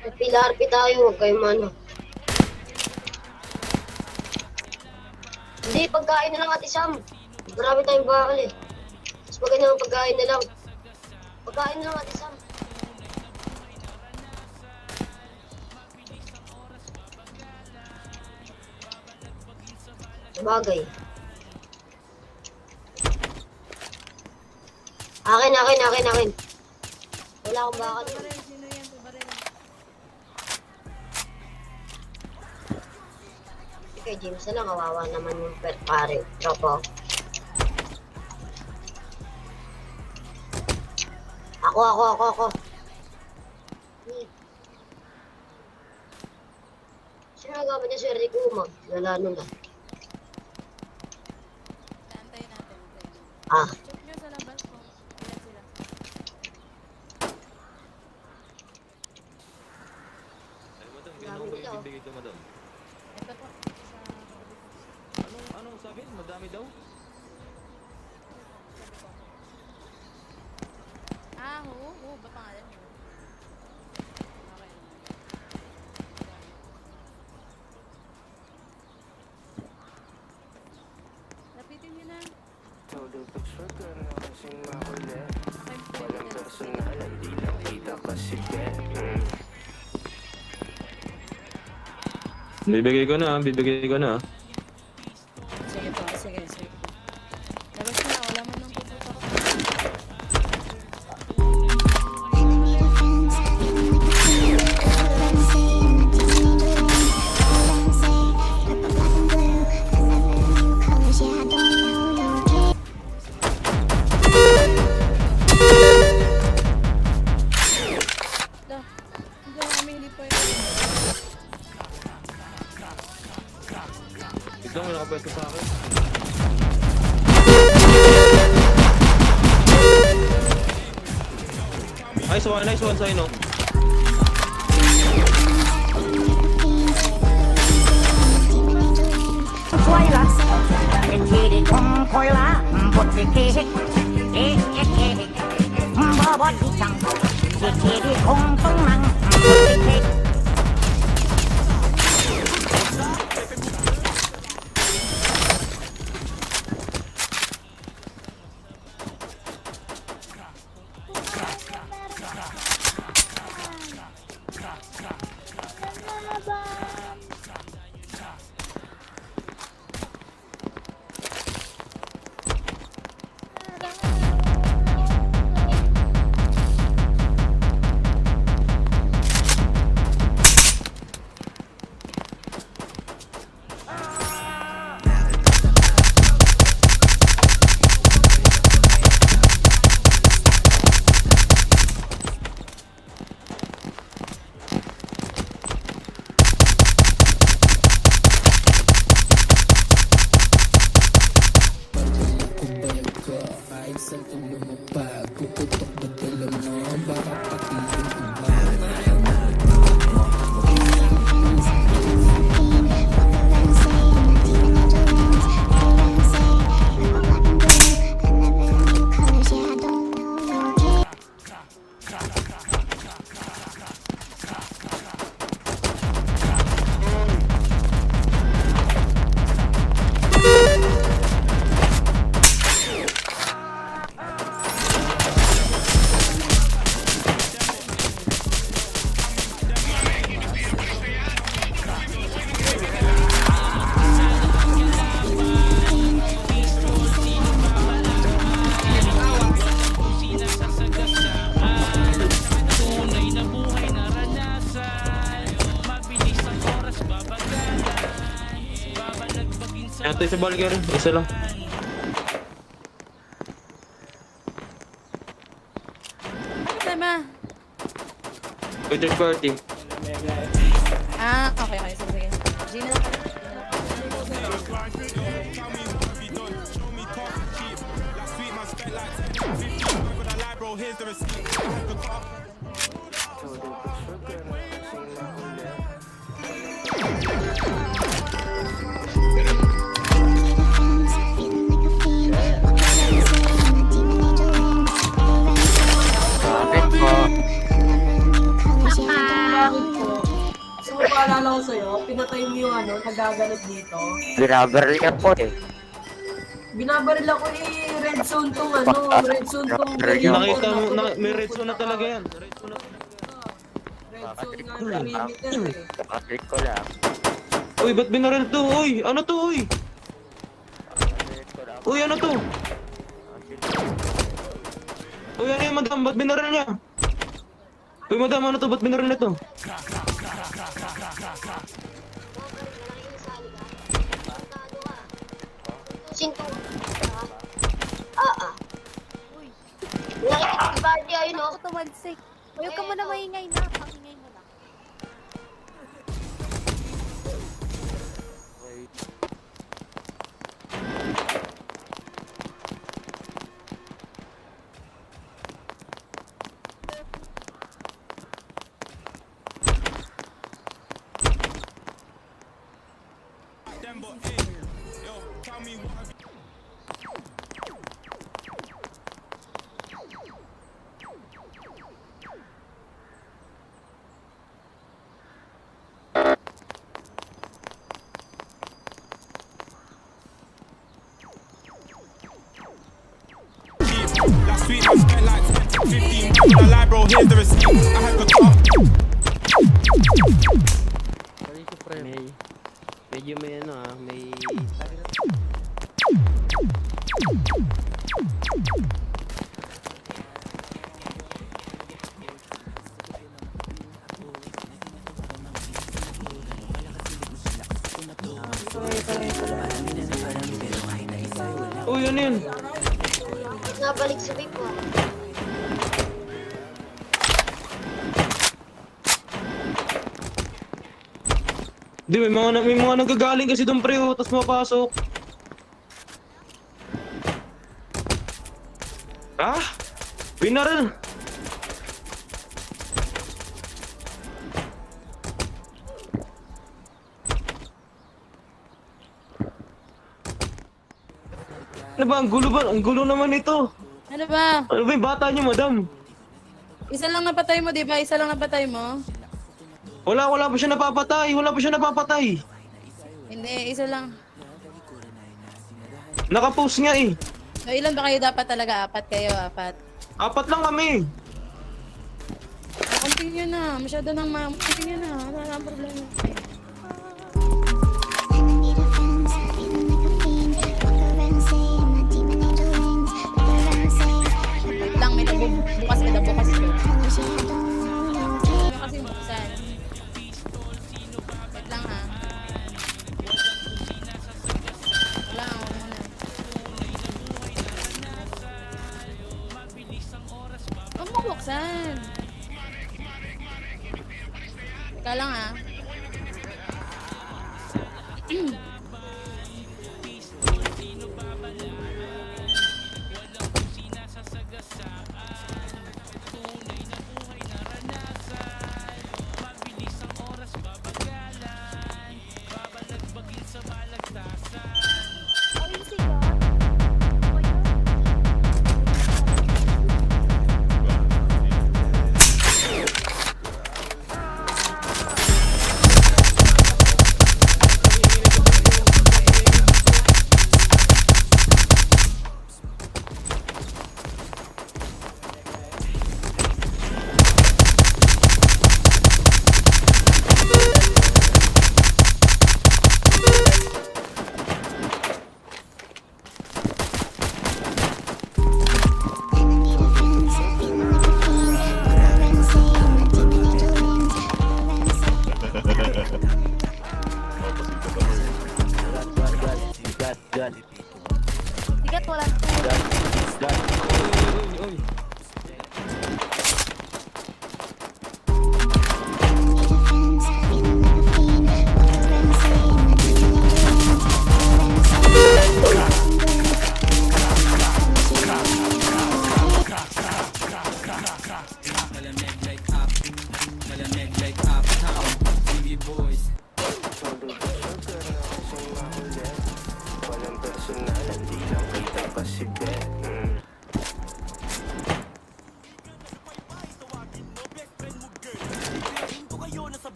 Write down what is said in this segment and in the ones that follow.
Pilar-pi tayo, huwag kayong mano. Hindi, pagkain na lang Ate Sam. Marami tayong bakal eh. Mas maganda ang pagkain na lang. Pagkain na lang Ate Sam. Sabagay. Akin. Wala akong bakal. Sino yan? Baril. Kay James na lang, kawawa naman yung pet pare. Tropo. Ako. Sino nagawa niya si Rick Uma? Lalano na. Antayin natin. Ah, Check nyo sa labas kung ilan sila. Ay, madam, gano'n ba yung bibigay ko, madam? Ito po. Anong sabi? Madami daw? Ba pangalan mo? Okay. Lapitin nyo na. Todo pag-short ka na kasing makulit. Okay, Walang personal ay di lang kita kasi bet. Bibigay ko na. Sige po, sige. Labas na, wala mo nang pupunta ko. Hindi namin hindi po yun. Ito, may nakapwesto sa akin. Nice one sa'yo, no? Suela, echiri con cola, botiquete, bobotichang, echiri con tonang, botiquete. Ito sa Bulgari. Isa lang. Ano tema? Third party. Okay. Sige. Gina lang pala. Todo pag-short ka na kasing makulit. Bakit po? paalala ko sa'yo, pinatay mo yung ano, nagaganap dito. Binabaril ka po eh. Binabaril ako red zone tong ano, red zone tong Nakita mo, may red zone na talaga yan. Red zone nga perimeter eh. Kapatid ko lang. Uy, ba't binaril to? Uy, ano to, uy? Uy, ano to? Uy, ano yung madam? Ba't binaril niya? Uy, madam, ano to? Ba't binaril na to? Sinto. Nakikita ayun oh. Ako tumansik. Huwag ka muna maingay na. Pangingay mo na. Last week I spent like 15 on a lie, bro. Here's the receipt. I had the car. Medyo may ano may... Uy, ano yun? Nabalik sa vape ko. Di, may mga nagagaling kasi doon pre, oh, tapos mapasok. Ah? Binaril. Ano ba? Ang gulo ba? Ang gulo naman ito. Ano ba? Ano ba yung bata niyo, madam? Isa lang napatay mo, di ba? Isa lang napatay mo? Wala pa siya napapatay. Wala pa siya napapatay. Hindi, isa lang. Nakapost nga eh. So, ilan ba kayo dapat talaga? Apat kayo, apat. 4 lang kami. Continue na. Masyado nang continue na. Wala na ang problema. Wait lang, may bukas ka na bukas ko. Kasi buksan. Wait lang ha. Wala, ako muna. Huwag mo buksan. Teka lang ha.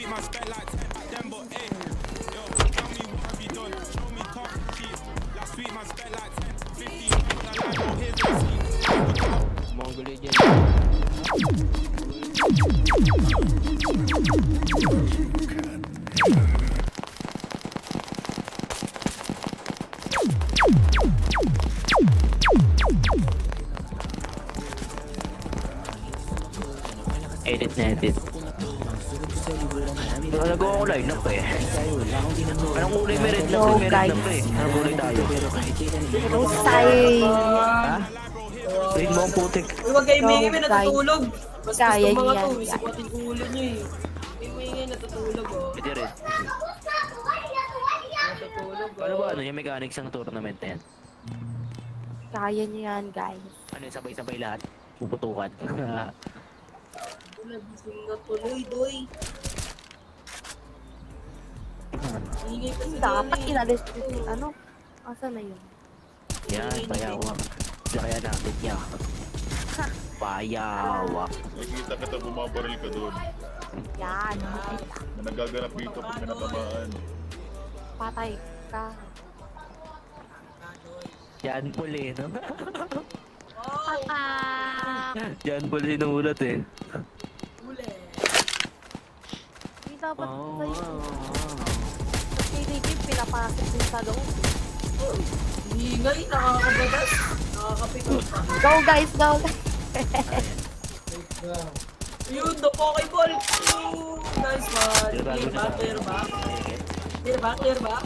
sweet man, spent like 10 back then, but hey, yo, tell me what have you done? Show me top cheese. Last week man, spent like 10, 15 on the line, bro, here's the receipt. Mongoloid yan. Edit na edit. Nagawa ko line up eh. Anong kulay meron lang? Yo, Meron guys. lang eh. Anong kulay tayo? Usay. Ha? Rin mo ang putik. Uy, huwag kayo maingay, may Guys. natutulog. Mas Kaya gusto mga niyan, to, guys. isukatin ko ulo nyo eh. Kayo maingay, natutulog oh. Pwede rin. Natutulog Paano ba oh. ano yung mechanics ng tournament na yan? Kaya niyo yan, guys. Ano yung sabay-sabay lahat? Puputukan. Wala, gising na tuloy, doy. Ingay pa sila Dapat eh. inalis ko si ano. Asa na yun? Yan, payawak. Sila kaya natin yan. Payawak. Nakikita kita bumabaril ka doon. Yan. Na nagaganap dito pag pinatamaan. Patay ka. Yan puli, no? Ah! Yan puli sinulat eh. Uli. Hindi dapat Oo. sa'yo. Pinigil, pinapasok din sa loob. Ingay, nakakabadas. Nakakapikot pa. Go guys, go guys. Yun, the Pokeball. Nice one. Clear ba? Clear ba? Clear ba? Clear ba?